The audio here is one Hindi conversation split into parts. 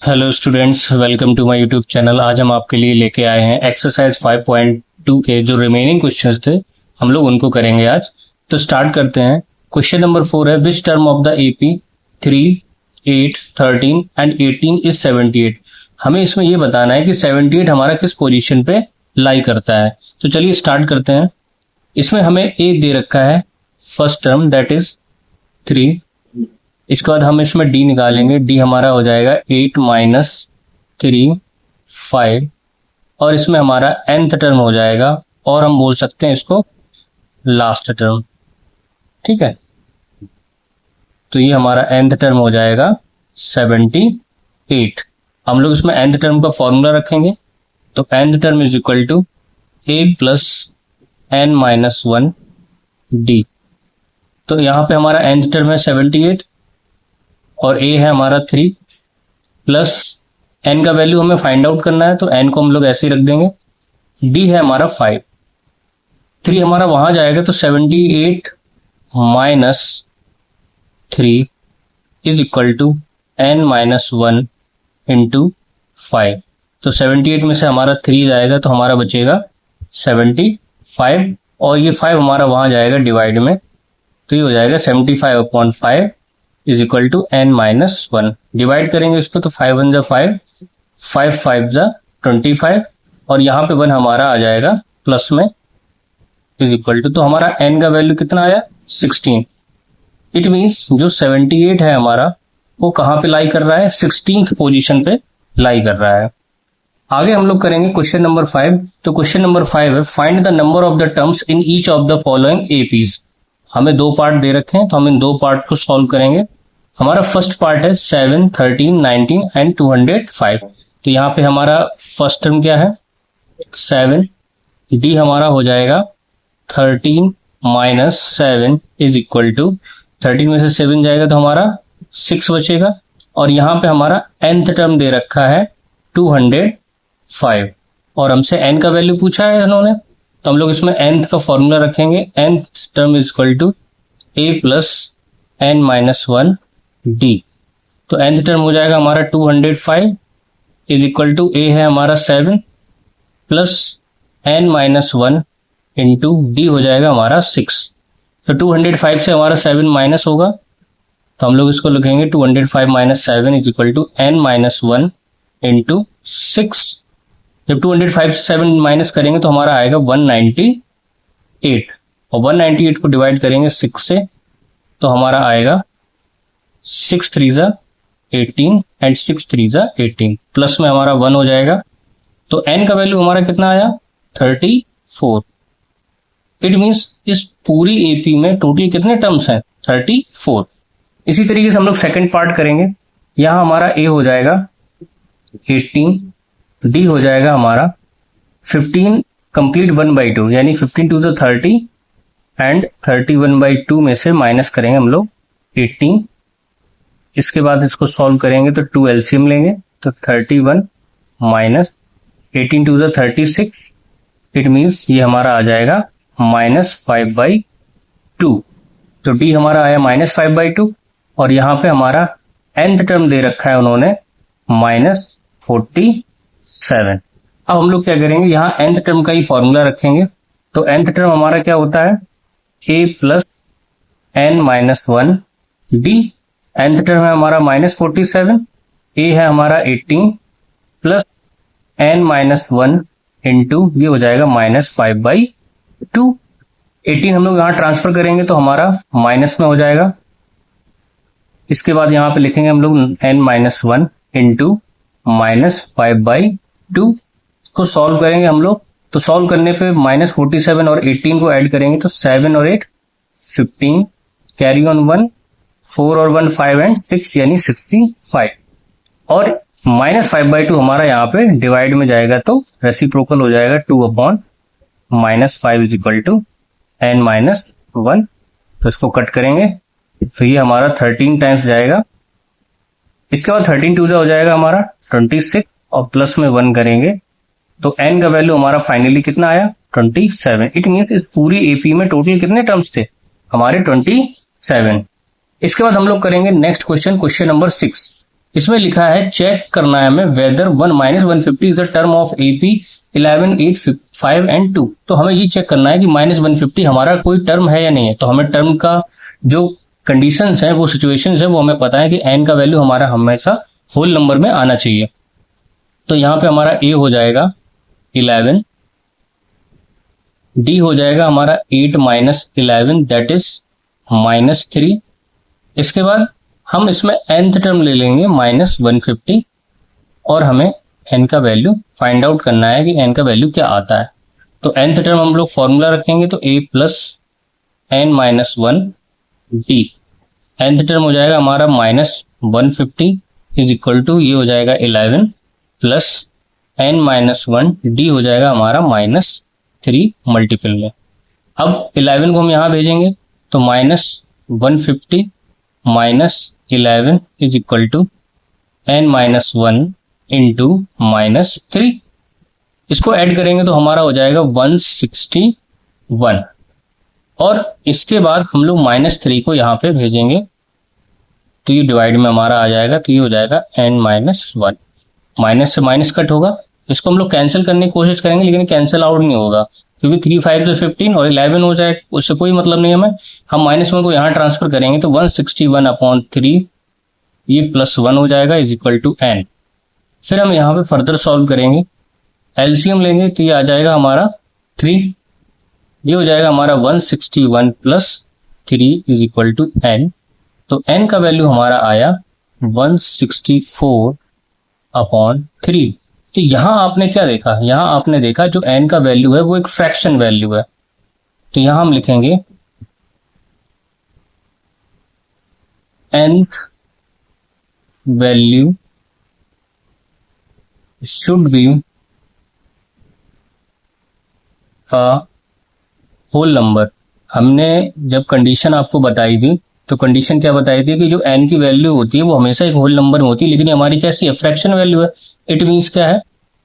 Hello students, welcome to my YouTube channel. आज हम आपके लिए लेके आए हैं एक्सरसाइज 5.2 के जो रिमेनिंग क्वेश्चंस थे हम लोग उनको करेंगे आज। तो स्टार्ट करते हैं। क्वेश्चन नंबर 4 है, which term of the AP 3, 8, 13 and 18 is 78। हमें इसमें ये बताना है कि 78 हमारा किस पोजीशन पे लाई करता है। तो चलिए स्टार्ट करते हैं। इसमें हमें ए दे रखा है फर्स्ट टर्म, दैट इज 3। इसके बाद हम इसमें डी निकालेंगे। डी हमारा हो जाएगा 8 माइनस 3 5, और इसमें हमारा nth टर्म हो जाएगा, और हम बोल सकते हैं इसको लास्ट टर्म। ठीक है, तो ये हमारा nth टर्म हो जाएगा 78। हम लोग इसमें nth टर्म का फॉर्मूला रखेंगे। तो nth term is equal to a plus n minus 1 d. तो यहाँ पे हमारा nth टर्म है 78 और a है हमारा 3, प्लस n का वैल्यू हमें फाइंड आउट करना है, तो n को हम लोग ऐसे ही रख देंगे। d है हमारा 5, 3 हमारा वहां जाएगा, तो 78 minus 3 is equal to n minus 1 into 5। तो 78 में से हमारा 3 जाएगा, तो हमारा बचेगा 75, और ये 5 हमारा वहां जाएगा डिवाइड में, तो ये हो जाएगा 75/5 is equal to n minus 1। Divide करेंगे इसको, तो 5 1 जा 5, 5 5 जा 25, और यहाँ पे 1 हमारा आ जाएगा प्लस में इज इक्वल टू, तो हमारा n का वैल्यू कितना आया 16। इट मीन्स जो 78 है हमारा वो कहाँ पे लाई कर रहा है, 16th पोजीशन पे लाई कर रहा है। आगे हम लोग करेंगे क्वेश्चन नंबर 5। तो क्वेश्चन नंबर 5 है, find the number of the terms in each of the following APs. हमें 2 पार्ट दे रखे हैं, तो हम इन 2 पार्ट को सॉल्व करेंगे। हमारा फर्स्ट पार्ट है 7, 13, 19 एंड 205। तो यहाँ पे हमारा फर्स्ट टर्म क्या है 7, डी हमारा हो जाएगा 13 माइनस 7 इज इक्वल टू, 13 में से 7 जाएगा तो हमारा 6 बचेगा, और यहाँ पे हमारा nth टर्म दे रखा है 205, और हमसे n का वैल्यू पूछा है इन्होंने, तो हम लोग इसमें nth का फॉर्मूला रखेंगे। nth term is equal to a plus n minus 1 d. तो nth टर्म हो जाएगा हमारा 205 इज इक्वल टू a है हमारा 7 plus n minus 1 into D हो जाएगा हमारा 6। तो 205 से हमारा 7 माइनस होगा, तो हम लोग इसको लिखेंगे 205 minus 7 is equal to n minus 1 into 6। जब 205 से 7 माइनस करेंगे तो हमारा आएगा 198, और 198 को डिवाइड करेंगे 6 से, तो हमारा आएगा 6 3 जा 18 एंड 6 3 जा 18, प्लस में हमारा 1 हो जाएगा। तो n का वैल्यू हमारा कितना आया 34। इट मीन्स इस पूरी एपी में टोटल कितने टर्म्स हैं 34। इसी तरीके से हम लोग सेकंड पार्ट करेंगे। यहाँ हमारा a हो जाएगा 18, d हो जाएगा हमारा 15 कंप्लीट 1/2, यानी 15 2 जा 30 एंड 31/2 में से माइनस करेंगे हम लोग 18। इसके बाद इसको सॉल्व करेंगे तो 2 एलसीएम लेंगे, तो 31 माइनस 18 2 जा 36। इट मीन्स ये हमारा आ जाएगा माइनस 5/2। तो डी हमारा आया माइनस 5/2, और यहाँ पे हमारा nth टर्म दे रखा है उन्होंने माइनस 47। अब हम लोग क्या करेंगे, यहाँ nth टर्म का ही फॉर्मूला रखेंगे। तो nth टर्म हमारा क्या होता है a plus n minus 1 D. nth term है हमारा माइनस 47, a है हमारा 18 प्लस n माइनस 1 इंटू ये हो जाएगा माइनस 5/2। 18 हम लोग यहाँ ट्रांसफर करेंगे तो हमारा माइनस में हो जाएगा। इसके बाद यहाँ पे लिखेंगे हम लोग n माइनस 1 इंटू माइनस 5/2। इसको सॉल्व करेंगे हम लोग, तो सॉल्व करने पे माइनस 47 और 18 को ऐड करेंगे, तो 7 और 8 15, कैरी ऑन 1, 4 और 1 5 एंड 6 यानी 65, और माइनस 5/2 हमारा यहाँ पे डिवाइड में जाएगा, तो रेसिप्रोकल हो जाएगा 2/-5 is equal to n minus 1। तो इसको कट करेंगे, तो ये हमारा 13 टाइम्स जाएगा। इसके बाद 13 2 हो जाएगा हमारा 26, और प्लस में 1 करेंगे, तो n का वैल्यू हमारा फाइनली कितना आया 27। इट मीन्स इस पूरी एपी में टोटल कितने टर्म्स थे हमारे 27। इसके बाद हम लोग करेंगे नेक्स्ट क्वेश्चन, क्वेश्चन नंबर 6। इसमें लिखा है चेक करना है हमें whether 1-150 is the term of AP 11, 8, 5 and 2। तो हमें ये चेक करना है कि -150 हमारा कोई टर्म है या नहीं है। तो हमें टर्म का जो कंडीशंस है, वो सिचुएशंस है, वो हमें पता है कि n का वैल्यू हमारा हमेशा होल नंबर में आना चाहिए। तो यहाँ पे हमारा A हो जाएगा 11, D हो जाएगा हमारा 8 - 11 दैट इज -3। इसके बाद हम इसमें nth टर्म ले लेंगे -150 और हमें n का वैल्यू फाइंड आउट करना है कि n का वैल्यू क्या आता है। तो nth टर्म हम लोग फॉर्मूला रखेंगे तो A + n - 1 D। nth term हो जाएगा हमारा -150 इज इक्वल टू ये हो जाएगा 11 + n - 1 D हो जाएगा हमारा -3 मल्टीपल में। अब 11 को हम यहाँ भेजेंगे तो -150 - 11 is equal to n - 1 into -3। इसको ऐड करेंगे तो हमारा हो जाएगा 161 और इसके बाद हम लोग -3 को यहाँ पे भेजेंगे तो ये डिवाइड में हमारा आ जाएगा। तो ये हो जाएगा n - 1, माइनस से माइनस कट होगा। इसको हम लोग कैंसिल करने की कोशिश करेंगे लेकिन कैंसिल आउट नहीं होगा क्योंकि 3 5 से 15 और 11 हो जाए, उससे कोई मतलब नहीं हमें। हम -1 को यहाँ ट्रांसफर करेंगे तो 161/3 ये +1 हो जाएगा इज इक्वल टू n। फिर हम यहाँ पे फर्दर सॉल्व करेंगे, एलसीएम लेंगे तो ये आ जाएगा हमारा 3। ये हो जाएगा हमारा 161 + 3 इज इक्वल टू n। तो n का वैल्यू हमारा आया 164/3। तो यहाँ आपने क्या देखा, यहाँ आपने देखा जो n का वैल्यू है वो एक फ्रैक्शन वैल्यू है। तो यहाँ हम लिखेंगे nth value should be a whole number. हमने जब कंडीशन आपको बताई थी तो कंडीशन क्या बताई थी कि जो n की वैल्यू होती है वो हमेशा एक होल नंबर में होती है, लेकिन हमारी कैसी है, फ्रैक्शन वैल्यू है। इट मीन्स क्या है,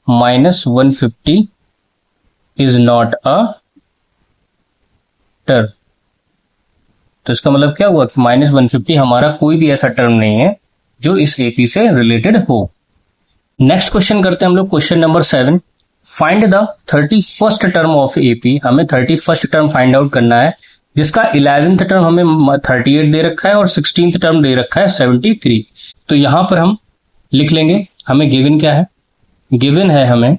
-150 इज नॉट अ टर्म। तो इसका मतलब क्या हुआ कि -150 हमारा कोई भी ऐसा टर्म नहीं है जो इस AP से रिलेटेड हो। नेक्स्ट क्वेश्चन करते हैं हम लोग, question number 7। Find the 31st term of AP। हमें 31st टर्म फाइंड आउट करना है जिसका 11th टर्म हमें 38 दे रखा है और 16th टर्म दे रखा है 73। तो यहां पर हम लिख लेंगे, हमें गिवन क्या है, गिवन है हमें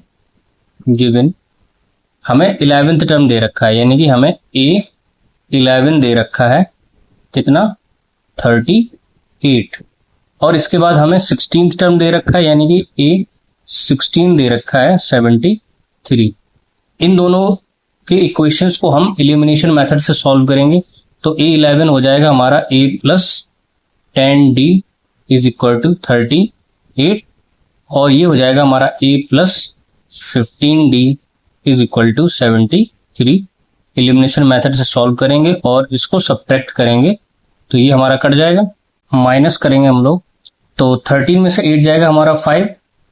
11th टर्म दे रखा है, यानी कि हमें A11 दे रखा है कितना 38 और इसके बाद हमें 16th टर्म दे रखा है यानी कि A16 दे रखा है 73। इन दोनों के इक्वेशंस को हम एलिमिनेशन मेथड से सॉल्व करेंगे तो A11 हो जाएगा हमारा A + 10D is equal to 38 और ये हो जाएगा हमारा A + 15D is equal to 73। Elimination method से सॉल्व करेंगे और इसको सब्ट्रैक्ट करेंगे तो ये हमारा कट जाएगा, माइनस करेंगे हम लोग तो 13 में से 8 जाएगा हमारा 5।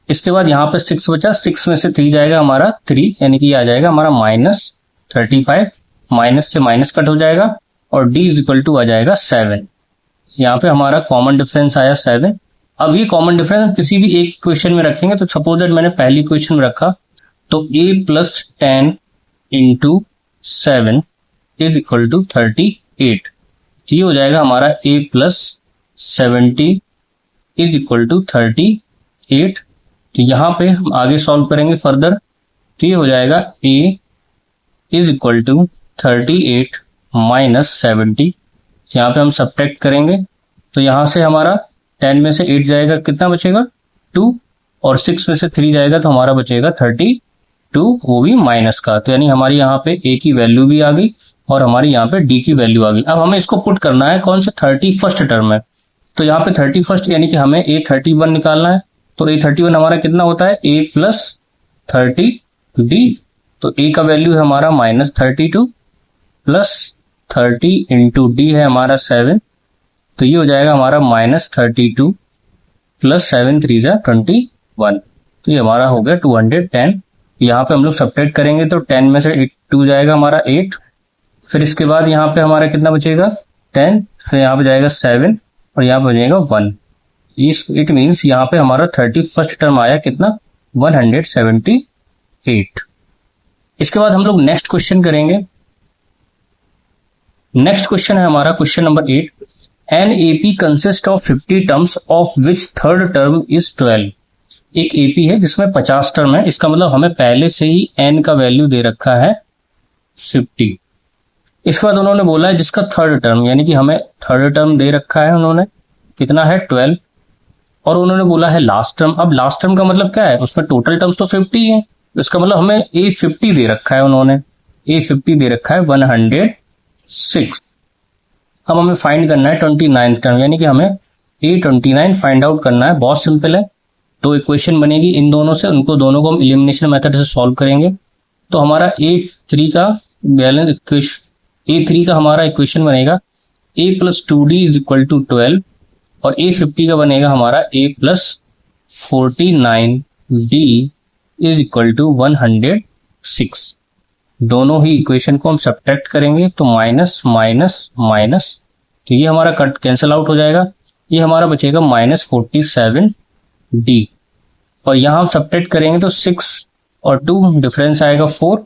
इसके बाद यहाँ पे 6 बचा, 6 में से 3 जाएगा हमारा 3 यानी कि ये आ जाएगा हमारा -35। माइनस से माइनस कट हो जाएगा और D इज इक्वल टू आ जाएगा 7। यहाँ पे हमारा कॉमन डिफरेंस आया 7। अब ये कॉमन डिफरेंस किसी भी एक क्वेश्चन में रखेंगे तो सपोज दैट मैंने पहली क्वेश्चन में रखा तो A + 10 × 7 इज इक्वल टू 38। ये हो जाएगा हमारा A + 70 इज इक्वल टू 38। तो यहाँ पे हम आगे सॉल्व करेंगे फर्दर तो ये हो जाएगा A इज इक्वल टू 38 - 70। यहाँ पे हम सब्ट्रैक्ट करेंगे तो यहाँ से हमारा 10 में से 8 जाएगा, कितना बचेगा 2 और 6 में से 3 जाएगा तो हमारा बचेगा 32, वो भी माइनस का। तो यानी हमारी यहाँ पे A की वैल्यू भी आ गई और हमारी यहाँ पे D की वैल्यू आ गई। अब हमें इसको पुट करना है कौन से 31st टर्म में। तो यहाँ पे 31st यानी कि हमें A31 निकालना है तो A31 हमारा कितना होता है A + 30D। तो A का वैल्यू है हमारा -32 + 30 × D है हमारा 7। तो ये हो जाएगा हमारा -32 + 7 3 = 21। तो ये हमारा हो गया 210। यहाँ पे हम लोग सब्ट्रैक्ट करेंगे तो 10 में से 2 जाएगा हमारा 8। फिर इसके बाद यहाँ पे हमारा कितना बचेगा 10, फिर यहाँ पे जाएगा 7 और यहाँ पे हो जाएगा 1। इट मीन्स यहाँ पे हमारा 31st टर्म आया कितना, 178। इसके बाद हम लोग नेक्स्ट क्वेश्चन करेंगे। नेक्स्ट क्वेश्चन है हमारा question number 8। An AP consist of 50 terms of which third term is 12। एक एपी है जिसमें 50 टर्म है, इसका मतलब हमें पहले से ही एन का वैल्यू दे रखा है 50। इसके बाद उन्होंने बोला है जिसका थर्ड टर्म, यानी कि हमें थर्ड टर्म दे रखा है उन्होंने कितना है 12, और उन्होंने बोला है लास्ट टर्म। अब लास्ट टर्म का मतलब क्या है, उसमें टोटल टर्म्स तो 50 है, इसका मतलब हमें ए 50 दे रखा है, उन्होंने ए 50 दे रखा है 106। अब हमें फाइंड करना है 29th टर्म, यानी कि हमें A29 फाइंड आउट करना है। बहुत सिंपल है, तो इक्वेशन बनेगी इन दोनों से, उनको दोनों को हम एलिमिनेशन मेथड से सॉल्व करेंगे। तो हमारा A3 का बैलेंस इक्वेशन, A3 का हमारा इक्वेशन बनेगा a + 2d = 12 और A50 का बनेगा हमारा a + 49d = 106। दोनों ही इक्वेशन को हम सब्ट्रैक्ट करेंगे तो माइनस माइनस माइनस, तो ये हमारा कट कैंसिल आउट हो जाएगा, ये हमारा बचेगा -47d। और यहाँ हम सब्ट्रैक्ट करेंगे तो 6 और 2 डिफरेंस आएगा 4,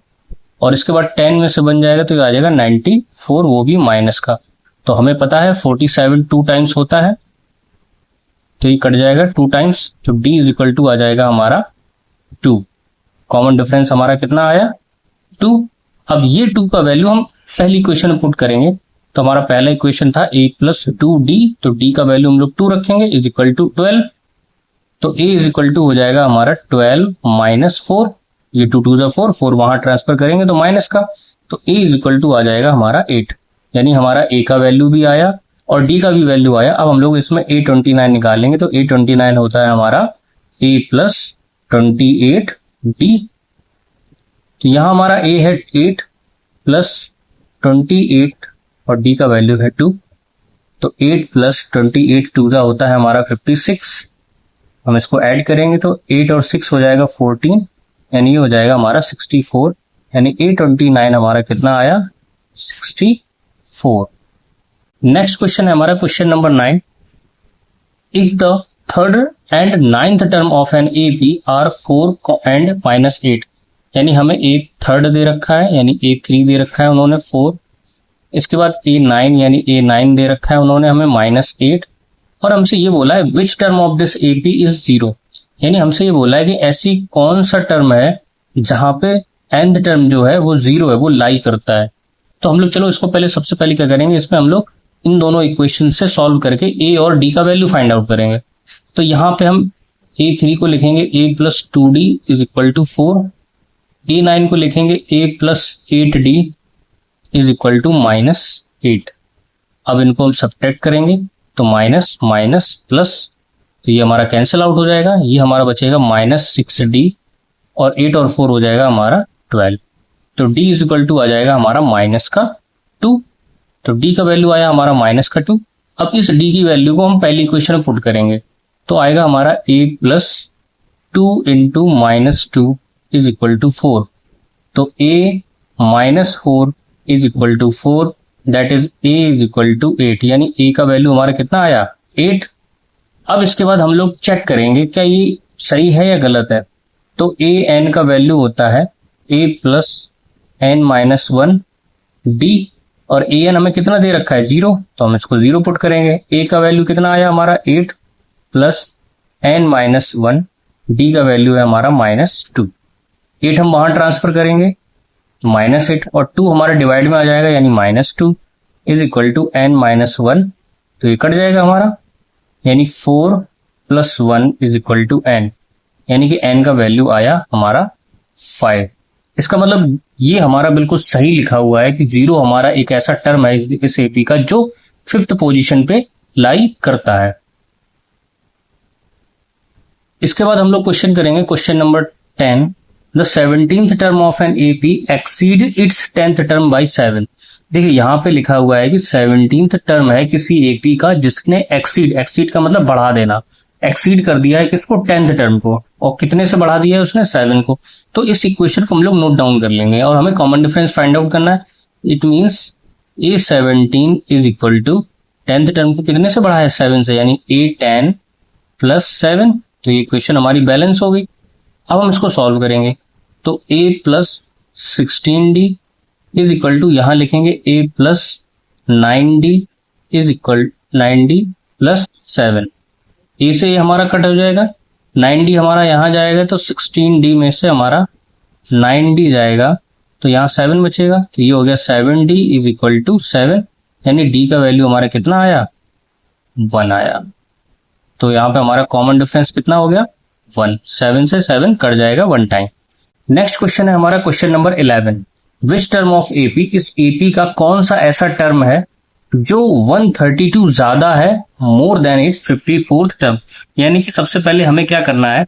और इसके बाद 10 में से बन जाएगा तो ये आ जाएगा 94, वो भी माइनस का। तो हमें पता है 47 2 टाइम्स होता है, तो ये कट जाएगा 2 टाइम्स, तो d = आ जाएगा हमारा 2। कॉमन डिफरेंस हमारा कितना आया 2। अब ये 2 का वैल्यू हम पहली इक्वेशन में पुट करेंगे, तो हमारा पहला इक्वेशन था a + 2d, तो d का वैल्यू हम लोग 2 रखेंगे = 12, तो a = हो जाएगा हमारा 12 - 4, ये 2 2 4, 4 वहां ट्रांसफर करेंगे तो माइनस का, तो a = आ जाएगा हमारा 8, यानी हमारा a का वैल्यू भी आया और d का भी वैल्यू आया। अब हम लोग इसमें A29 निकालेंगे, तो A29 होता है हमारा a + 28d। तो यहाँ हमारा a है 8 + 28 और d का वैल्यू है 2, तो 8 + 28 2 होता है हमारा 56। हम इसको ऐड करेंगे तो 8 और 6 हो जाएगा 14, यानी ये हो जाएगा हमारा 64, यानी A29 हमारा कितना आया 64। नेक्स्ट क्वेश्चन है हमारा question number 9। If the third and 9th term of an AP are 4 and -8, यानी हमें एक थर्ड दे रखा है, यानी A3 दे रखा है उन्होंने 4, इसके बाद A9 यानी A9 दे रखा है उन्होंने हमें -8, और हमसे ये बोला है which term of this AP is 0, यानी हमसे ये बोला है कि ऐसी कौन सा टर्म है जहां पे nth टर्म जो है वो 0 है, वो लाई करता है। तो हम लोग चलो इसको पहले सबसे पहले क्या करेंगे, इसमें हम लोग इन दोनों इक्वेशन से सॉल्व करके a और d का वैल्यू फाइंड आउट करेंगे। तो यहाँ पे हम A3 को लिखेंगे a + 2d = 4, A9 को लिखेंगे a + 8d = -8। अब इनको हम सब्ट्रैक्ट करेंगे तो माइनस माइनस प्लस, तो ये हमारा कैंसिल आउट हो जाएगा, ये हमारा बचेगा -6d और 8 और 4 हो जाएगा हमारा 12, तो d = आ जाएगा हमारा -2, तो d का वैल्यू आया हमारा -2। अब इस d की वैल्यू को हम पहली इक्वेशन में पुट करेंगे, तो आएगा हमारा a + 2 × -2 = 4, तो a - 4 = 4, दैट इज a = 8, यानी a का वैल्यू हमारा कितना आया 8। अब इसके बाद हम लोग चेक करेंगे क्या ये सही है या गलत है। तो a n का वैल्यू होता है a + n - 1 d, और a n हमें कितना दे रखा है 0, तो हम इसको 0 पुट करेंगे। a का वैल्यू कितना आया हमारा 8 + n - 1, d का वैल्यू है हमारा -2, 8 हम वहां ट्रांसफर करेंगे -8 और 2 हमारे डिवाइड में आ जाएगा, यानी -2 = n - 1, तो ये कट जाएगा हमारा, यानी 4 + 1 = n, यानी कि n का वैल्यू आया हमारा 5। इसका मतलब ये हमारा बिल्कुल सही लिखा हुआ है कि 0 हमारा एक ऐसा टर्म है इस एपी का जो 5th पोजीशन पे लाई करता है। इसके बाद हम लोग क्वेश्चन करेंगे question number 10। The 17th term of an AP exceed it's 10th term by 7। देखिए यहाँ पे लिखा हुआ है कि 17th टर्म है किसी एपी का जिसने एक्सीड का मतलब बढ़ा देना, एक्सीड कर दिया है किसको 10th टर्म को, और कितने से बढ़ा दिया है उसने 7 को। तो इस इक्वेशन को हम लोग नोट डाउन कर लेंगे और हमें कॉमन डिफरेंस फाइंड आउट करना है। It means A17 = 10th term को कितने से बढ़ा है 7 से, यानी A10 प्लस 7, तो ये इक्वेशन हमारी बैलेंस हो गई। अब हम इसको सॉल्व करेंगे, तो a plus 16d is equal to, यहाँ लिखेंगे a plus 9d is equal 9d plus 7। A से ये हमारा कट हो जाएगा, 9d हमारा यहाँ जाएगा, तो 16d में से हमारा 9d जाएगा, तो यहाँ 7 बचेगा, तो ये हो गया 7d इज इक्वल टू 7, यानी d का वैल्यू हमारा कितना आया, 1 आया। तो यहाँ पे हमारा कॉमन डिफरेंस कितना हो गया, 1। 7 से 7 कट जाएगा 1 टाइम। नेक्स्ट क्वेश्चन है हमारा question number 11। Which term of AP, इस एपी का कौन सा ऐसा टर्म है जो 132 ज्यादा है more than it's 54th term. यानी कि सबसे पहले हमें क्या करना है,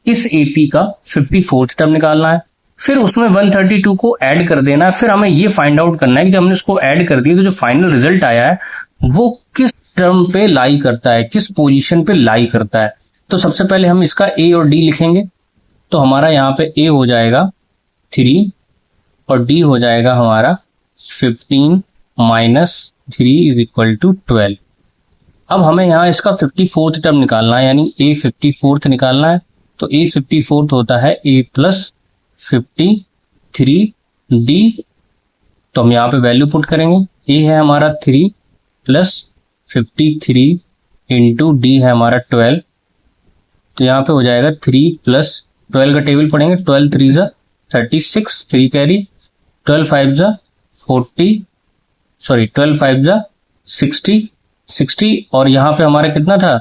इस एपी का 54th टर्म निकालना है, फिर उसमें 132 को ऐड कर देना है, फिर हमें ये फाइंड आउट करना है कि जब हमने उसको ऐड कर दिया तो जो फाइनल रिजल्ट आया है वो किस टर्म पे लाई करता है, किस पोजीशन पे लाई करता है। तो सबसे पहले हम इसका ए और डी लिखेंगे, तो हमारा यहाँ पे ए हो जाएगा 3 और डी हो जाएगा हमारा 15 माइनस 3 इज इक्वल टू 12। अब हमें यहाँ इसका 54th टर्म निकालना है, यानी ए 54th निकालना है, तो ए 54th होता है ए प्लस 53 डी। तो हम यहाँ पे वैल्यू पुट करेंगे, ए है हमारा 3 प्लस 53 इंटू डी है हमारा 12, तो यहाँ पे हो जाएगा 3 प्लस 12 का टेबल पढ़ेंगे, 12 3 जा 36, 3 कैरी, 12 5 जा 40, सॉरी 12 5 जा 60, और यहाँ पे हमारा कितना था,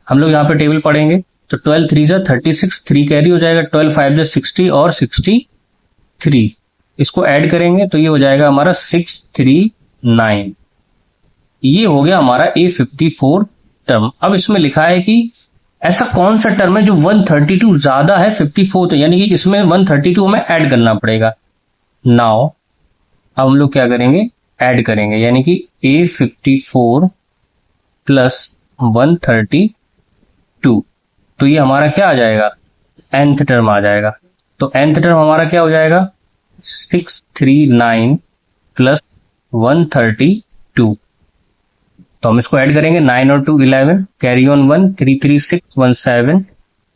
हम लोग यहाँ पे टेबल पढ़ेंगे, तो 12 3 जा 36, 3 कैरी हो जाएगा, 12 5 जा 60 और 63, इसको ऐड करेंगे तो ये हो जाएगा हमारा 639। ये हो गया हमारा A54 टर्म। अब इसमें लिखा है कि ऐसा कौन सा टर्म है जो 132 ज्यादा है 54, यानी कि इसमें 132 हमें ऐड करना पड़ेगा। नाउ अब हम लोग क्या करेंगे, ऐड करेंगे, यानी कि A54 प्लस 132, तो ये हमारा क्या आ जाएगा, nth टर्म आ जाएगा। तो nth टर्म हमारा क्या हो जाएगा, 639 प्लस 132, तो हम इसको ऐड करेंगे, 9 और 2 11, कैरी ऑन 1, 3 3 6 1 7,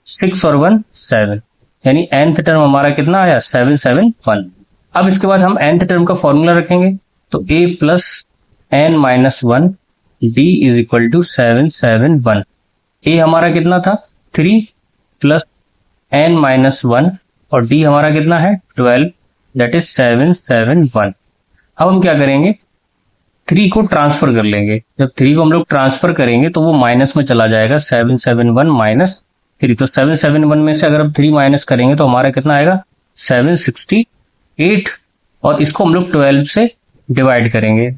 6 और 1 7, यानी nth टर्म हमारा कितना आया, 771। अब इसके बाद हम nth टर्म का फॉर्मूला रखेंगे, तो a plus n minus 1 d is equal to 771। a हमारा कितना था, 3 प्लस n माइनस 1 और d हमारा कितना है 12, दैट इज 771। अब हम क्या करेंगे, 3 को ट्रांसफर कर लेंगे, जब 3 को हम लोग ट्रांसफर करेंगे तो वो माइनस में चला जाएगा, 771 माइनस 3, तो 771 में से अगर हम 3 माइनस करेंगे तो हमारा कितना आएगा, 768, और इसको हम लोग 12 से डिवाइड करेंगे,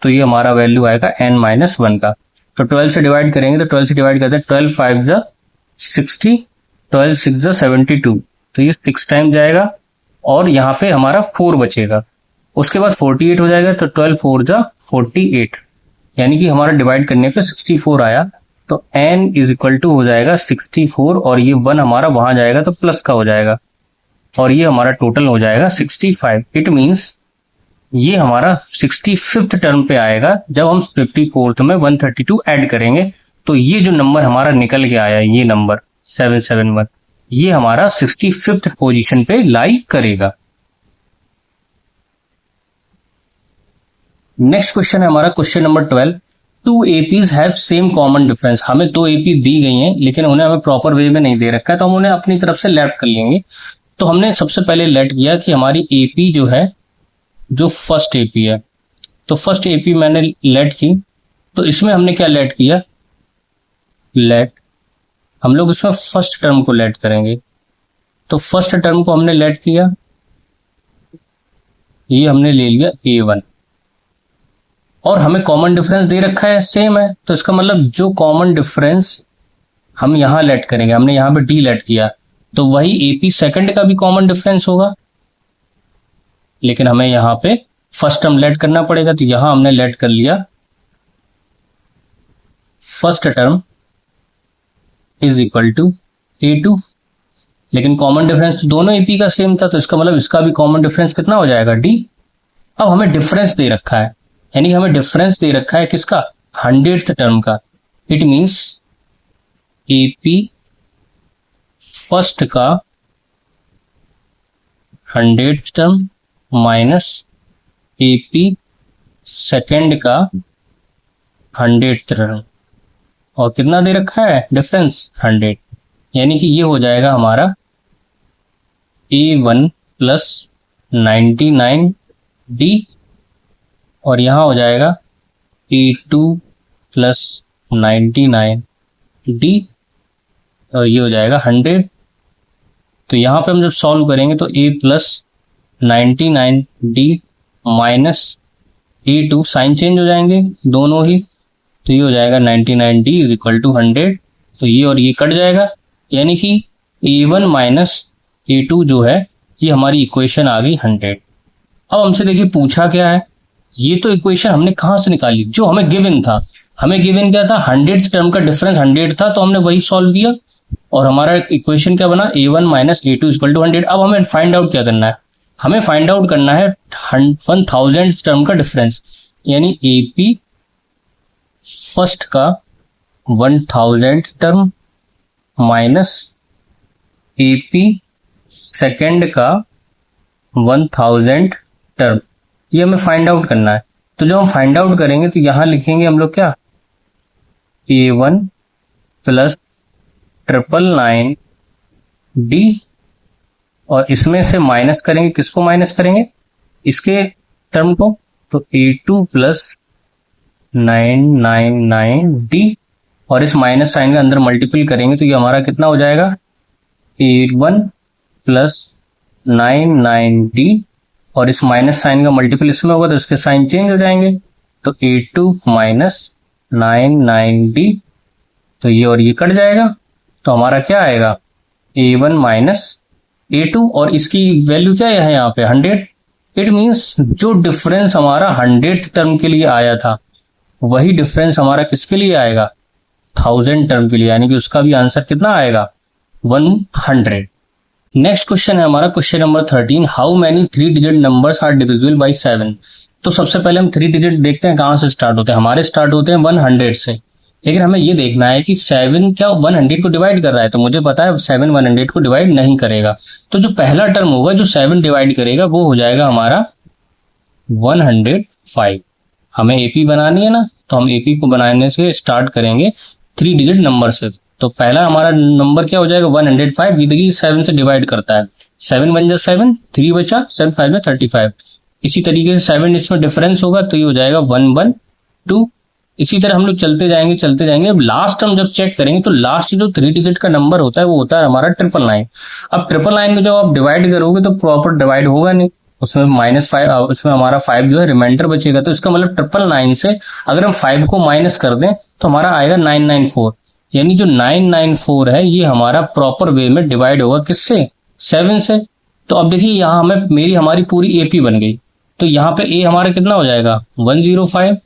तो ये हमारा वैल्यू आएगा n माइनस 1 का। तो 12 से डिवाइड करेंगे, तो 12 से डिवाइड करते हैं, 12 5 जा 60, 12 6 जा 72, तो ये 6 टाइम जाएगा और यहाँ पे हमारा 4 बचेगा, उसके बाद 48 हो जाएगा, तो 12 4 जा 48, यानी कि हमारा डिवाइड करने पे 64 आया, तो n इज इक्वल टू हो जाएगा 64, और ये 1 हमारा वहां जाएगा तो प्लस का हो जाएगा, और ये हमारा टोटल हो जाएगा 65। इट मीन्स ये हमारा 65th टर्म पे आएगा जब हम 54th में 132 ऐड करेंगे, तो ये जो नंबर हमारा निकल के आया, ये नंबर 771, ये हमारा 65th पोजीशन पे लाई करेगा। नेक्स्ट क्वेश्चन है हमारा question number 12। 2 APs have same common difference. हमें 2 AP दी गई हैं लेकिन उन्हें हमें प्रॉपर वे में नहीं दे रखा है, तो हम उन्हें अपनी तरफ से लेट कर लेंगे। तो हमने सबसे पहले लेट किया कि हमारी AP जो है, जो फर्स्ट AP है, तो फर्स्ट AP मैंने लेट की, तो इसमें हमने क्या लेट किया, लेट हम लोग इसमें फर्स्ट टर्म को लेट करेंगे, तो फर्स्ट टर्म को हमने लेट किया, ये हमने ले लिया A1, और हमें कॉमन डिफरेंस दे रखा है सेम है, तो इसका मतलब जो कॉमन डिफरेंस हम यहां लेट करेंगे, हमने यहां पे D लेट किया, तो वही AP सेकंड का भी कॉमन डिफरेंस होगा, लेकिन हमें यहाँ पे फर्स्ट टर्म लेट करना पड़ेगा, तो यहां हमने लेट कर लिया first term is equal to A2, लेकिन कॉमन डिफरेंस दोनों AP का सेम था, तो इसका मतलब इसका भी कॉमन डिफरेंस कितना हो जाएगा, D। अब हमें डिफरेंस दे रखा है, यानी कि हमें डिफरेंस दे रखा है किसका, 100th टर्म का। इट मीन्स एपी फर्स्ट का 100th term minus AP second का 100th टर्म, और कितना दे रखा है डिफरेंस 100, यानी कि ये हो जाएगा हमारा A1 प्लस 99D, और यहाँ हो जाएगा A2 प्लस 99D, और ये हो जाएगा 100। तो यहाँ पे हम जब सॉल्व करेंगे तो A plus 99D minus A2, sign change हो जाएंगे दोनों ही, तो ये हो जाएगा 99D इज इक्वल टू 100। तो ये और ये कट जाएगा, यानी कि A1 माइनस A2 जो है ये हमारी इक्वेशन आ गई 100। अब हमसे देखिए पूछा क्या है, ये तो इक्वेशन हमने कहाँ से निकाली, जो हमें गिवन था। हमें गिवन क्या था, 100th टर्म का डिफरेंस 100 था, तो हमने वही सॉल्व किया और हमारा इक्वेशन क्या बना, A1 minus A2 equal to 100। अब हमें फाइंड आउट क्या करना है, हमें फाइंड आउट करना है 1000th टर्म का डिफरेंस, यानी AP फर्स्ट का 1000th term minus AP second का 1000th टर्म, ये हमें फाइंड आउट करना है। तो जब हम फाइंड आउट करेंगे तो यहां लिखेंगे हम लोग क्या, A1 प्लस 999D, और इसमें से माइनस करेंगे, किसको माइनस करेंगे, इसके टर्म को, तो A2 प्लस 999D, और इस माइनस साइन के अंदर मल्टीपल करेंगे तो ये हमारा कितना हो जाएगा, A1 प्लस 99D, और इस माइनस साइन का मल्टीपल इसमें होगा तो इसके साइन चेंज हो जाएंगे, तो A2 माइनस 99D, तो ये और ये कट जाएगा, तो हमारा क्या आएगा, A1 माइनस A2, और इसकी वैल्यू क्या है यहाँ पे 100। इट मीन्स जो डिफरेंस हमारा 100th टर्म के लिए आया था वही डिफरेंस हमारा किसके लिए आएगा, 1000 टर्म के लिए, यानी कि उसका भी आंसर कितना आएगा, 100। नेक्स्ट क्वेश्चन है हमारा question number 13, how many 3 digit numbers are divisible by 7। तो सबसे पहले हम 3 डिजिट देखते हैं कहां से स्टार्ट होते हैं, हमारे स्टार्ट होते हैं 100 से, लेकिन हमें ये देखना है कि 7 क्या 100 को डिवाइड कर रहा है, तो मुझे पता है 7 100 को डिवाइड नहीं करेगा, तो जो पहला टर्म होगा जो 7 डिवाइड करेगा वो हो जाएगा हमारा 105। हमें एपी बनानी है ना, तो हम एपी को बनाने से स्टार्ट करेंगे 3 डिजिट नंबर से। तो पहला हमारा नंबर क्या हो जाएगा 105, ये देखिए 7 से डिवाइड करता है, 7 बन जा 7, 3 बचा, 7 5 में 35। इसी तरीके से 7 इसमें डिफरेंस होगा तो ये हो जाएगा 112। इसी तरह हम लोग चलते जाएंगे। अब लास्ट हम जब चेक करेंगे तो लास्ट जो 3 डिजिट का नंबर होता है वो होता है हमारा 999। अब 999 को जब आप डिवाइड करोगे तो प्रॉपर डिवाइड होगा नहीं, उसमें -5, उसमें हमारा 5 जो है रिमाइंडर बचेगा, तो इसका मतलब 999 से अगर हम 5 को माइनस कर दें तो हमारा आएगा 994, यानी जो 994 है ये हमारा प्रॉपर वे में डिवाइड होगा किससे, 7 से। तो अब देखिए यहाँ हमें हमारी पूरी एपी बन गई, तो यहाँ पे ए हमारा कितना हो जाएगा 105,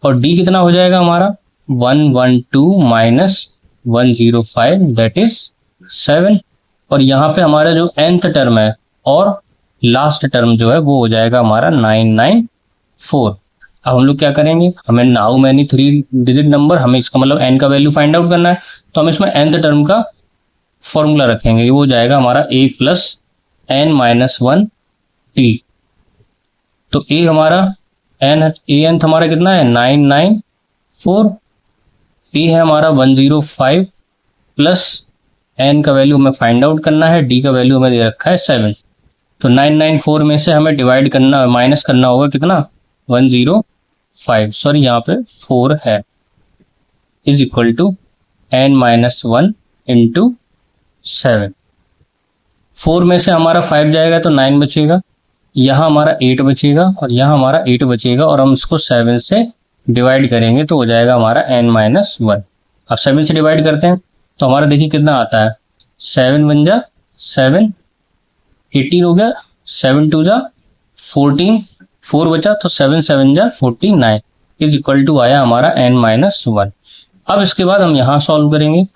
और डी कितना हो जाएगा हमारा 112 माइनस 105 दैट इज 7, और यहाँ पे हमारा जो nth टर्म है और लास्ट टर्म जो है वो हो जाएगा हमारा 994। अब हम लोग क्या करेंगे, हमें नाउ मैनी 3 डिजिट नंबर, हमें इसका मतलब n का वैल्यू फाइंड आउट करना है, तो हम इसमें nth टर्म का फॉर्मूला रखेंगे, वो हो जाएगा हमारा a plus n minus 1 t। तो a हमारा nth हमारा कितना है 994, p है हमारा 105 प्लस n का वैल्यू हमें फाइंड आउट करना है, d का वैल्यू हमें दे रखा है 7। तो 994 में से हमें डिवाइड करना, माइनस करना होगा कितना 105, सॉरी यहाँ पे 4 है, is equal to n minus 1 into 7। 4 में से हमारा 5 जाएगा तो 9 बचेगा, यहाँ हमारा 8 बचेगा और यहाँ हमारा 8 बचेगा, और हम इसको 7 से डिवाइड करेंगे तो हो जाएगा हमारा n माइनस 1। अब 7 से डिवाइड करते हैं तो हमारा देखिए कितना आता है, 7 बन जा 7, 18 हो गया, 7 2 जा 14, 4 बचा तो 7 7 जा 49 इज इक्वल टू आया हमारा n माइनस 1। अब इसके बाद हम यहाँ सॉल्व करेंगे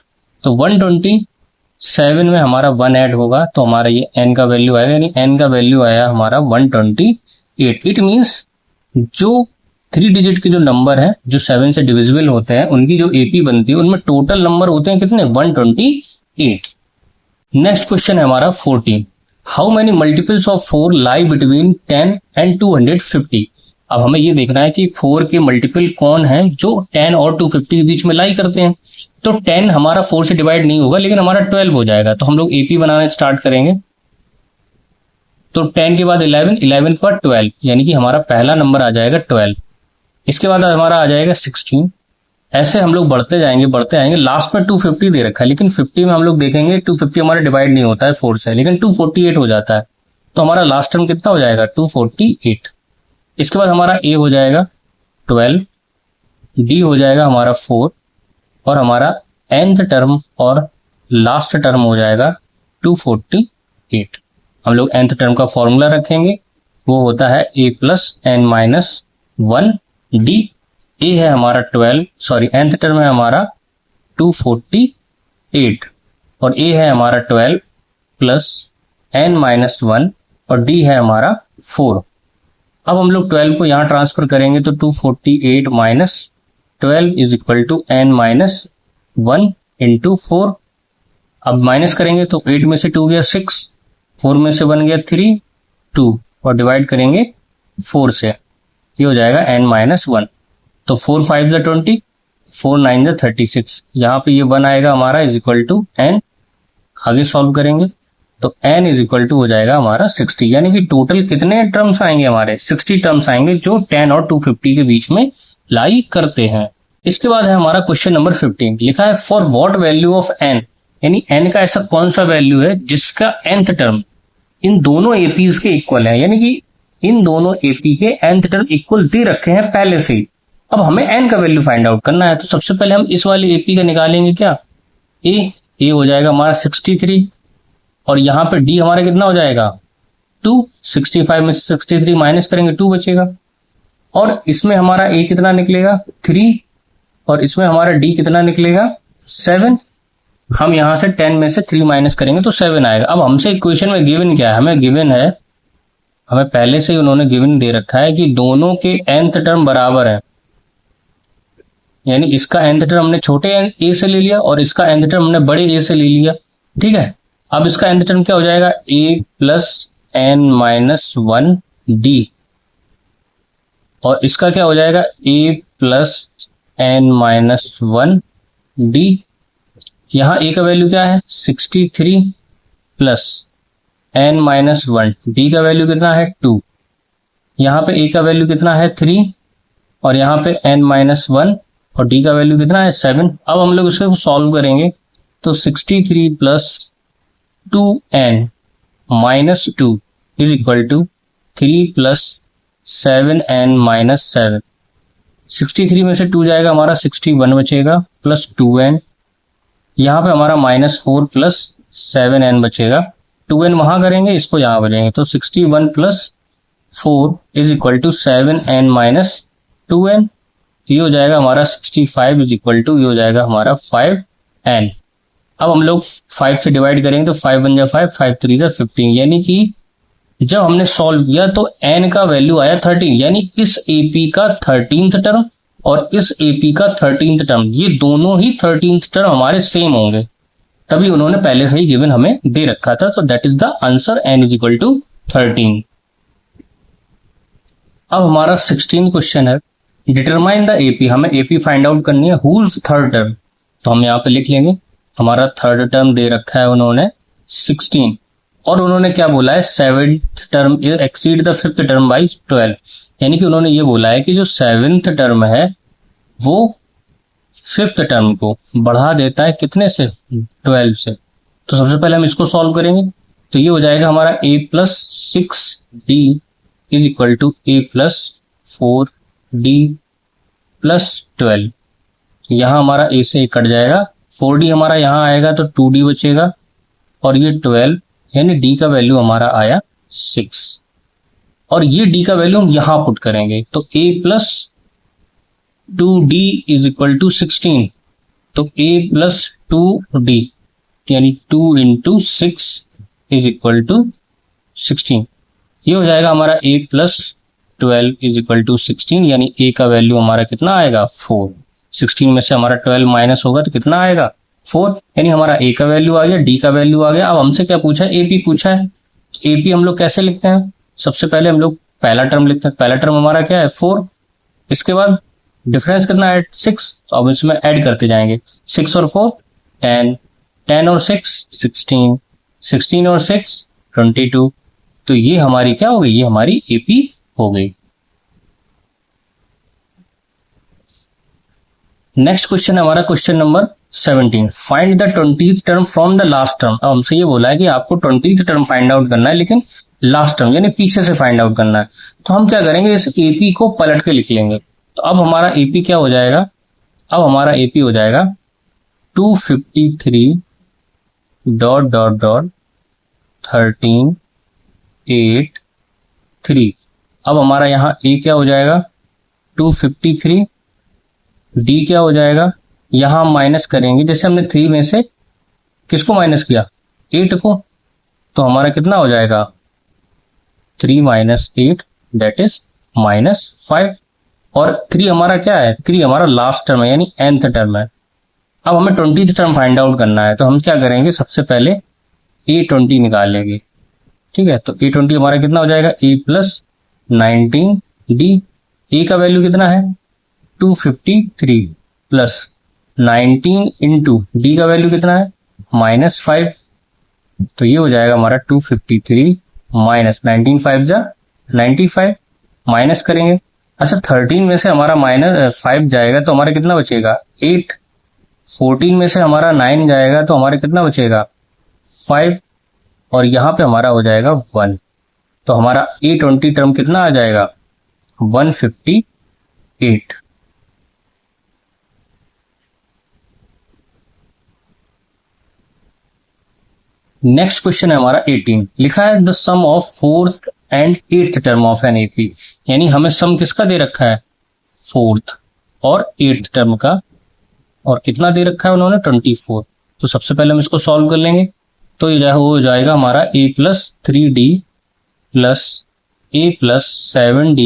तो 127 में हमारा 1 ऐड होगा तो हमारा ये n का वैल्यू आएगा, यानी n का वैल्यू आया हमारा 120 8। इट मीन्स जो 3 डिजिट के जो नंबर है जो 7 से डिविजिबल होते हैं उनकी जो एपी बनती है उनमें टोटल नंबर होते हैं कितने, 128। नेक्स्ट क्वेश्चन है हमारा 14। How many multiples of 4 lie between 10 and 250। अब हमें ये देखना है कि 4 के मल्टीपल कौन है जो 10 और 250 के बीच में लाई करते हैं। तो 10 हमारा 4 से डिवाइड नहीं होगा लेकिन हमारा 12 हो जाएगा, तो हम लोग एपी बनाना स्टार्ट करेंगे। तो 10 के बाद 11, 11 के बाद 12, यानी कि हमारा पहला नंबर आ जाएगा 12। इसके बाद हमारा आ जाएगा 16। ऐसे हम लोग बढ़ते जाएंगे, लास्ट में 250 दे रखा है लेकिन 50 में हम लोग देखेंगे 250 हमारा डिवाइड नहीं होता है 4 से, लेकिन 248 हो जाता है। तो हमारा लास्ट टर्म कितना हो जाएगा, 248। इसके बाद हमारा ए हो जाएगा 12, डी हो जाएगा हमारा 4 और हमारा nth टर्म और लास्ट टर्म हो जाएगा 248। हम लोग nth टर्म का फॉर्मूला रखेंगे, वो होता है a plus n minus 1 d. A है हमारा 12, सॉरी nth टर्म है हमारा 248 और ए है हमारा 12 प्लस n माइनस 1 और डी है हमारा 4। अब हम लोग 12 को यहाँ ट्रांसफर करेंगे तो 248 minus 12 is equal to n minus 1 into 4। अब माइनस करेंगे तो 8 में से 2 गया 6, 4 में से 1 गया 3, 2 और डिवाइड करेंगे 4 से, ये हो जाएगा n माइनस 1। तो 4 5 20, 4 9 36, यहाँ पे ये 1 आएगा हमारा इज इक्वल टू n। आगे सॉल्व करेंगे तो n इज इक्वल टू हो जाएगा हमारा 60, यानी कि टोटल कितने टर्म्स आएंगे हमारे, 60 टर्म्स आएंगे जो 10 और 250 के बीच में लाई करते हैं। इसके बाद है हमारा क्वेश्चन नंबर 15, लिखा है for what value of n, यानी n का ऐसा कौन सा वैल्यू है जिसका nth टर्म इन दोनों एपीज के इक्वल है, यानी कि इन दोनों एपी के nth टर्म इक्वल दे रखे हैं पहले से ही। अब हमें n का वैल्यू फाइंड आउट करना है, तो सबसे पहले हम इस वाले एपी का निकालेंगे क्या, ए हो जाएगा हमारा 63 और यहाँ पे डी हमारा कितना हो जाएगा 2, 65 में से 63 माइनस करेंगे 2 बचेगा और इसमें हमारा ए कितना निकलेगा 3 और इसमें हमारा डी कितना निकलेगा 7। हम यहाँ से 10 में से 3 माइनस करेंगे तो 7 आएगा। अब हमसे इक्वेशन में गिवन क्या है, हमें गिवन है, हमें पहले से ही उन्होंने गिवन दे रखा है कि दोनों के nth टर्म बराबर है, यानी इसका nth टर्म हमने छोटे a से ले लिया और इसका nth टर्म हमने बड़े a से ले लिया, ठीक है। अब इसका nth टर्म क्या हो जाएगा a plus n minus 1 D और इसका क्या हो जाएगा a plus n minus 1 D. यहाँ a का वैल्यू क्या है 63 प्लस n माइनस 1, डी का वैल्यू कितना है 2, यहाँ पे a का वैल्यू कितना है 3 और यहाँ पे n माइनस 1 और डी का वैल्यू कितना है 7। अब हम लोग इसको सॉल्व करेंगे तो 63 plus 2n minus 2 is equal to 3 plus 7n minus 7। 63 में से 2 जाएगा हमारा 61 बचेगा प्लस 2n, यहाँ पे हमारा माइनस 4 प्लस 7n बचेगा, 2n वहां करेंगे इसको यहाँ करेंगे तो 61 plus 4 is equal to 7n minus 2n, ये हो जाएगा हमारा 65 इज इक्वल टू ये हो जाएगा हमारा 5n। अब हम लोग 5 से डिवाइड करेंगे तो 5 1 5, 5 3 15, यानी कि जब हमने सॉल्व किया तो n का वैल्यू आया 13, यानी इस एपी का 13th टर्म और इस एपी का 13th टर्म, ये दोनों ही 13th टर्म हमारे सेम होंगे, तभी उन्होंने पहले से ही गिवन हमें दे रखा था। तो that is the answer, n is equal to 13। अब हमारा 16 क्वेश्चन है, डिटरमाइन द एपी, हमें एपी फाइंड आउट करनी है हुज थर्ड टर्म। तो हम यहाँ पे लिख लेंगे हमारा थर्ड टर्म दे रखा है उन्होंने 16 और उन्होंने क्या बोला है 7th term exceed the 5th term by 12, यानी कि उन्होंने ये बोला है कि जो 7th टर्म है वो 5th टर्म को बढ़ा देता है कितने से 12 से। तो सबसे पहले हम इसको सॉल्व करेंगे तो ये हो जाएगा हमारा a plus 6d is equal to a plus 4d plus 12। यहाँ हमारा a से कट जाएगा, 4d हमारा यहाँ आएगा तो 2d बचेगा और ये 12, यानी d का वैल्यू हमारा आया 6 और ये d का वैल्यू हम यहाँ पुट करेंगे तो a plus 2d is equal to 16, तो a प्लस 2d यानी 2 इंटू 6 इज इक्वल टू 16, ये हो जाएगा हमारा a plus 12 is equal to 16, यानी ए का वैल्यू हमारा कितना आएगा 4। 16 में से हमारा 12 माइनस होगा तो कितना आएगा 4, यानी हमारा ए का वैल्यू आ गया, डी का वैल्यू आ गया। अब हमसे क्या पूछा है, एपी पूछा है। एपी हम लोग कैसे लिखते हैं, सबसे पहले हम लोग पहला टर्म लिखते हैं। पहला टर्म हमारा क्या है 4, इसके बाद डिफरेंस कितना है 6, तो अब इसमें ऐड करते जाएंगे। 6 और 4 10, 10 और 6 16, 16 और 6 22। तो ये हमारी क्या हो गई, ये हमारी एपी हो गई। नेक्स्ट क्वेश्चन है हमारा question number 17, find the 20th term from the last term. अब हमसे ये बोला है कि आपको 20th टर्म फाइंड आउट करना है, लेकिन लास्ट टर्म यानी पीछे से फाइंड आउट करना है। तो हम क्या करेंगे, इस एपी को पलट के लिख लेंगे। तो अब हमारा एपी क्या हो जाएगा, अब हमारा एपी हो जाएगा 253 डॉट डॉट डॉट 13 8 3। अब हमारा यहाँ ए क्या हो जाएगा 253, डी क्या हो जाएगा, यहां माइनस करेंगे, जैसे हमने 3 में से किसको माइनस किया 8 को, तो हमारा कितना हो जाएगा 3 माइनस 8 दैट इज -5। और 3 हमारा क्या है, 3 हमारा लास्ट टर्म है यानी nth टर्म है। अब हमें 20th टर्म फाइंड आउट करना है, तो हम क्या करेंगे, सबसे पहले A20 निकाल लेंगे। ठीक है, तो A20 हमारा कितना हो जाएगा A प्लस 19 डी। ए का वैल्यू कितना है 253 प्लस 19 इंटू डी का वैल्यू कितना है -5। तो ये हो जाएगा हमारा 253 माइनस 19 5 जा 95, माइनस करेंगे। अच्छा 13 में से हमारा -5 जाएगा तो हमारा कितना बचेगा 8। 14 में से हमारा 9 जाएगा तो हमारा कितना बचेगा 5, और यहां पे हमारा हो जाएगा 1। तो हमारा A20 टर्म कितना आ जाएगा 158। नेक्स्ट क्वेश्चन है हमारा 18, लिखा है the sum of 4th and 8th term of an AP, यानी हमें सम किसका दे रखा है 4th और 8th टर्म का, और कितना दे रखा है उन्होंने 24। तो सबसे पहले हम इसको सॉल्व कर लेंगे। तो ये हो जाएगा हमारा a plus 3d plus a plus 7d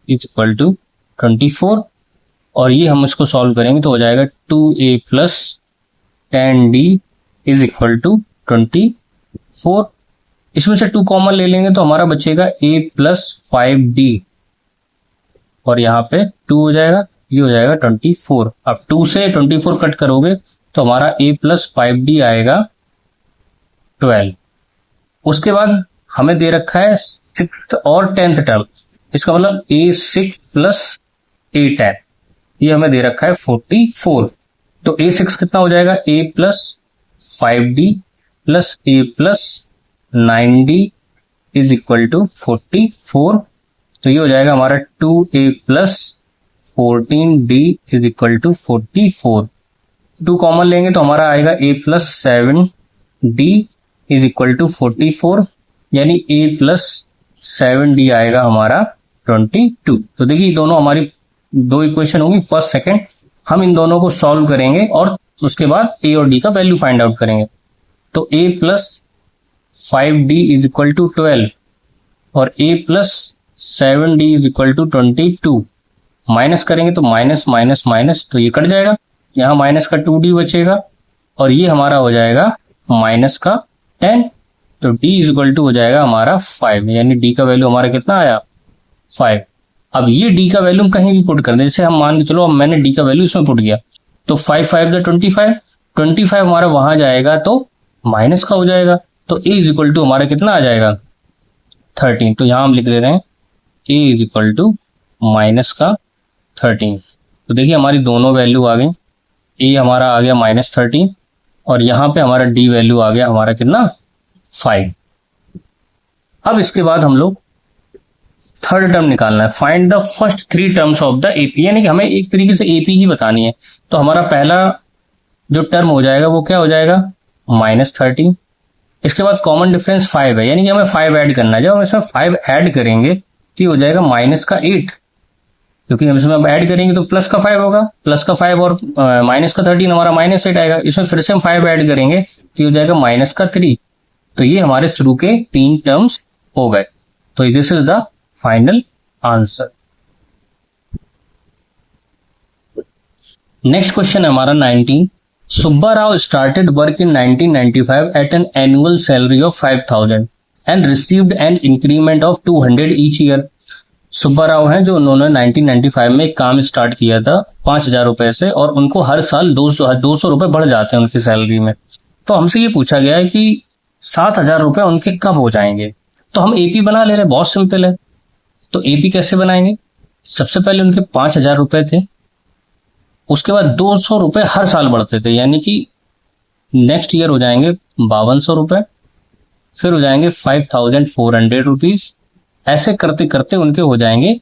is equal to 24, और ये हम इसको सॉल्व करेंगे तो हो जाएगा 2a plus 10d is equal to 24। इसमें से 2 कॉमन ले लेंगे तो हमारा बचेगा a प्लस 5d, और यहाँ पे 2 हो जाएगा, ये हो जाएगा 24। अब 2 से 24 कट करोगे तो हमारा a प्लस 5d आएगा 12। उसके बाद हमें दे रखा है 6th और 10th टर्म, इसका मतलब a6 प्लस a10, ये हमें दे रखा है 44। तो a6 कितना हो जाएगा a plus 5d plus a plus 9d is equal to 44। तो ये हो जाएगा हमारा 2a plus 14d is equal to 44। 2 common लेंगे तो हमारा आएगा a plus 7d is equal to 44, यानी a प्लस 7d आएगा हमारा 22। तो देखिए दोनों हमारी 2 इक्वेशन होंगी, फर्स्ट सेकंड। हम इन दोनों को सॉल्व करेंगे और उसके बाद a और d का वैल्यू फाइंड आउट करेंगे। तो a plus 5d is equal to 12 और a plus 7d is equal to 22। Minus करेंगे तो माइनस माइनस माइनस, तो ये कट जाएगा, यहाँ माइनस का 2d बचेगा, और ये हमारा हो जाएगा माइनस का 10। तो d इज इक्वल टू हो जाएगा हमारा 5, यानी d का वैल्यू हमारा कितना आया 5। अब ये d का वैल्यू कहीं भी पुट कर दे, जैसे हम मान के चलो अब मैंने d का वैल्यू इसमें पुट किया, तो 5 5 25, 25 हमारा वहां जाएगा तो माइनस का हो जाएगा, तो a इज इक्वल टू हमारा कितना आ जाएगा 13। तो यहां हम लिख ले रहे हैं a is equal to minus का 13। तो देखिए हमारी दोनों वैल्यू आ गई, a हमारा आ गया -13 और यहाँ पे हमारा d वैल्यू आ गया हमारा कितना 5। अब इसके बाद हम लोग थर्ड टर्म निकालना है, find the first 3 terms of the AP, यानी कि हमें एक तरीके से एपी ही बतानी है। तो हमारा पहला जो टर्म हो जाएगा वो क्या हो जाएगा -13। इसके बाद कॉमन डिफरेंस 5 है, यानी कि हमें 5 ऐड करना है। जब हम इसमें 5 ऐड करेंगे तो ये हो जाएगा माइनस का 8, क्योंकि हम इसमें ऐड करेंगे तो प्लस का 5 होगा, प्लस का 5 और माइनस का 13 हमारा -8 आएगा। इसमें फिर से हम 5 ऐड करेंगे तो ये हो जाएगा माइनस का 3। तो ये हमारे शुरू के 3 टर्म्स हो गए। तो this is the final answer. Next question है हमारा 19। Subba Rao started work in 1995 at an annual salary of 5000 and received an increment of 200 each year. Subba Rao हैं जो उन्होंने 1995 में एक काम स्टार्ट किया था 5000 रुपए से, और उनको हर साल 200 रुपए बढ़ जाते हैं उनकी सैलरी में। तो हमसे ये पूछा गया है कि 7000 रुपए उनके कब हो जाएंगे। तो हम एपी बना ले रहे हैं, बहुत सिंपल है। तो एपी कैसे बनाएंगे? सबसे पहले उनके 5000 रुपए थे, उसके बाद 200 रुपए हर साल बढ़ते थे, यानी कि नेक्स्ट ईयर हो जाएंगे 5200 रुपए, फिर हो जाएंगे 5400 रुपीज। ऐसे करते करते उनके हो जाएंगे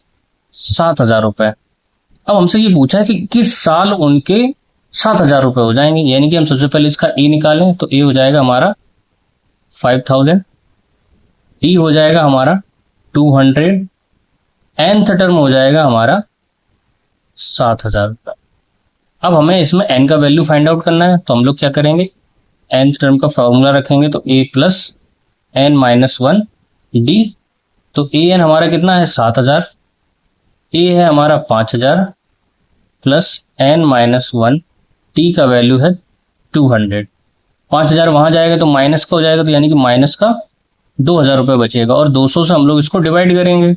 7000 रुपए। अब हमसे ये पूछा है कि किस साल उनके 7000 रुपए हो जाएंगे, यानी कि हम सबसे पहले इसका ए निकालें तो ए हो जाएगा हमारा 5000, डी हो जाएगा हमारा 200, nth टर्म हो जाएगा हमारा 7000 रुपए। अब हमें इसमें n का वैल्यू फाइंड आउट करना है, तो हम लोग क्या करेंगे, nth टर्म का फॉर्मूला रखेंगे तो a plus n minus 1 d. तो ए एन हमारा कितना है 7000, ए है हमारा 5000 प्लस n माइनस 1 टी का वैल्यू है 200। 5000 वहां जाएगा तो माइनस का हो जाएगा, तो यानी कि माइनस का 2000 रुपये बचेगा, और 200 से हम लोग इसको डिवाइड करेंगे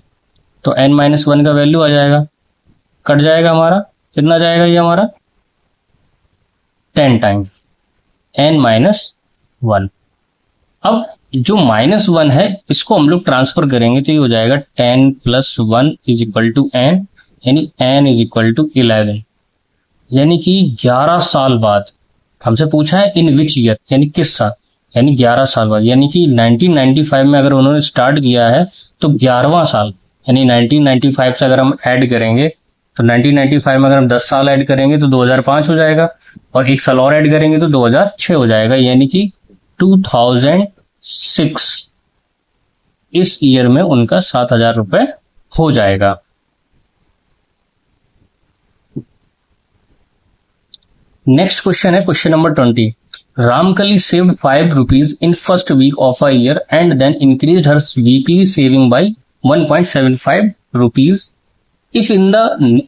तो n माइनस 1 का वैल्यू आ जाएगा, कट जाएगा हमारा, कितना जाएगा ये हमारा 10 टाइम्स n माइनस 1। अब जो -1 है इसको हम लोग ट्रांसफर करेंगे तो ये हो जाएगा 10 plus 1 is equal to n, यानी n इज इक्वल टू 11, यानी कि 11 साल बाद। हमसे पूछा है इन विच ईयर, यानी किस साल, यानी 11 साल बाद, यानी कि 1995 में अगर उन्होंने स्टार्ट किया है तो 11वां साल, यानी 1995 से अगर हम ऐड करेंगे तो 1995 में अगर हम 10 साल ऐड करेंगे तो 2005 हो जाएगा, और एक साल और ऐड करेंगे तो 2006 हो जाएगा, यानी कि 2006 इस ईयर में उनका 7000 रुपए हो जाएगा। नेक्स्ट क्वेश्चन है question number 20। Ramkali saved 5 rupees in first week of a year and then increased her weekly saving by 1.75 rupees. If in the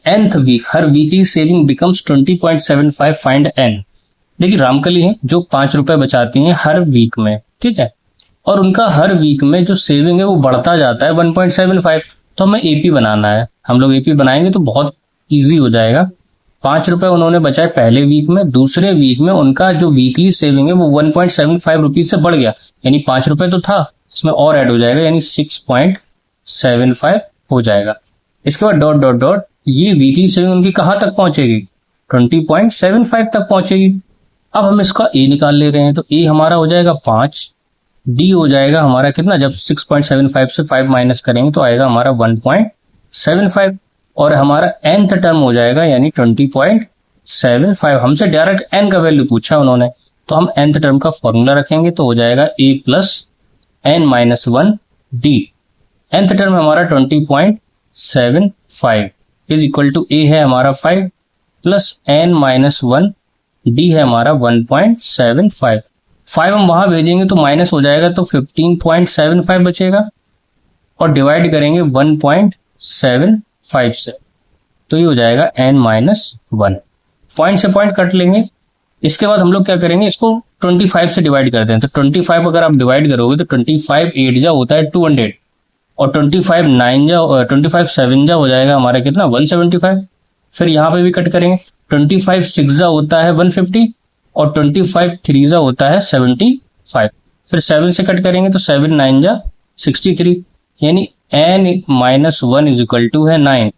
nth week her weekly saving becomes 20.75, find n। देखिए रामकली है जो 5 रुपए बचाती हैं हर वीक में, ठीक है, और उनका हर वीक में जो सेविंग है वो बढ़ता जाता है 1.75। तो हमें एपी बनाना है, हम लोग एपी बनाएंगे तो बहुत इजी हो जाएगा। 5 रुपए उन्होंने बचाए पहले वीक में, दूसरे वीक में उनका जो वीकली सेविंग है वो 1.75 रुपीज से बढ़ गया, यानी 5 रुपए तो था, इसमें और ऐड हो जाएगा, यानी 6.75 हो जाएगा। इसके बाद डॉट डॉट डॉट, ये वीकली सेविंग उनकी कहाँ तक पहुंचेगी, 20.75 तक पहुंचेगी। अब हम इसका ए निकाल ले रहे हैं, तो ए हमारा हो जाएगा 5, डी हो जाएगा हमारा कितना, जब 6.75 से 5 माइनस करेंगे तो आएगा हमारा 1.75, और हमारा nth टर्म हो जाएगा यानी 20.75। हमसे डायरेक्ट n का वैल्यू पूछा उन्होंने, तो हम nth टर्म का फॉर्मूला रखेंगे तो हो जाएगा a plus n minus 1 D. nth term हमारा 20.75 इज इक्वल टू a है हमारा 5 प्लस n माइनस 1 डी है हमारा 1.75। 5 हम वहां भेजेंगे तो माइनस हो जाएगा, तो 15.75 बचेगा, और डिवाइड करेंगे 1.75 से, तो ये हो जाएगा n माइनस 1। पॉइंट से पॉइंट कट लेंगे। इसके बाद हम लोग क्या करेंगे, इसको 25 से डिवाइड करते हैं, तो 25 अगर आप डिवाइड करोगे तो 25 8 जा होता है 200, और 25 9 जा 25 7 जा हो जाएगा हमारा कितना 175। फिर यहाँ पे भी कट करेंगे, 25 6 जा होता है 150, और 25 3 जा होता है 75। फिर 7 से कट करेंगे तो 7 9 जा 63, यानी n minus 1 is equal to है 9,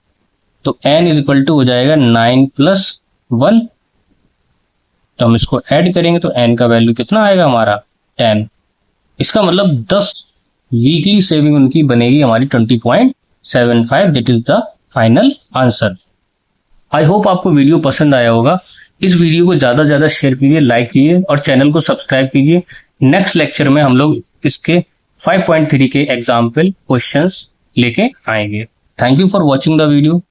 तो n इज इक्वल टू हो जाएगा 9 प्लस 1। तो हम इसको ऐड करेंगे तो n का वैल्यू कितना आएगा हमारा 10। इसका मतलब 10 वीकली सेविंग उनकी बनेगी हमारी 20.75। That is the final answer. I hope आपको वीडियो पसंद आया होगा। इस वीडियो को ज्यादा से ज्यादा शेयर कीजिए, लाइक कीजिए और चैनल को सब्सक्राइब कीजिए। नेक्स्ट लेक्चर में हम लोग इसके 5.3 के एग्जाम्पल क्वेश्चंस लेके आएंगे। Thank you for watching the video.